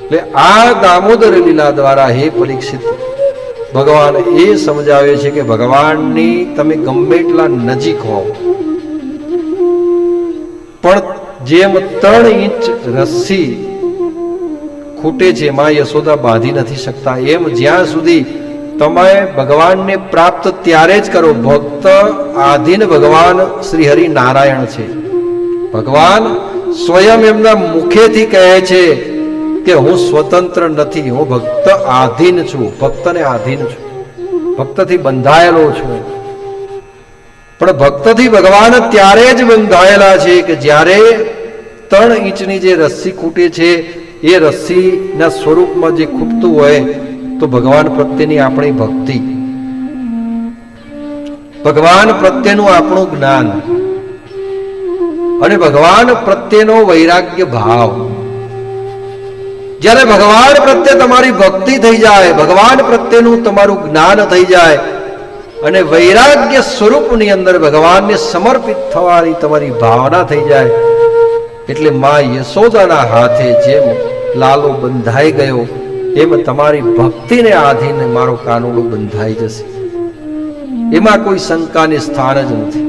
એટલે આ દામોદર લીલા દ્વારા હે પરીક્ષિત ભગવાન એ સમજાવે છે કે ભગવાનની તમે ગમે એટલા નજીક હો પણ જેમ 3 ઇંચ રસ્સી ખૂટે છે માં યશોદા બાંધી નથી શકતા, એમ જ્યાં સુધી તમે ભગવાનને પ્રાપ્ત ત્યારે જ કરો. ભક્ત આધીન ભગવાન શ્રી હરિ નારાયણ છે. ભગવાન સ્વયં એમના મુખેથી કહે છે કે હું સ્વતંત્ર નથી, હું ભક્ત આધીન છું, ભક્તને આધીન છું, ભક્તથી બંધાયેલો છું. પણ ભક્તથી ભગવાન ત્યારે જ બંધાયેલા છે કે જ્યારે 3 ઇંચની જે રસ્સી ખૂટે છે એ રસ્સીના સ્વરૂપમાં જે ખૂટતું હોય તો ભગવાન પ્રત્યેની આપણી ભક્તિ, ભગવાન પ્રત્યેનું આપણું જ્ઞાન અને ભગવાન પ્રત્યેનો વૈરાગ્ય ભાવ. જ્યારે ભગવાન પ્રત્યે તમારી ભક્તિ થઈ જાય, ભગવાન પ્રત્યેનું તમારું જ્ઞાન થઈ જાય અને વૈરાગ્ય સ્વરૂપની અંદર ભગવાનને સમર્પિત થવાની તમારી ભાવના થઈ જાય, એટલે માં યશોદાના હાથે જેમ લાલો બંધાઈ ગયો એમ તમારી ભક્તિને આધીને મારો કાનુડો બંધાઈ જશે. એમાં કોઈ શંકાને સ્થાન જ નથી.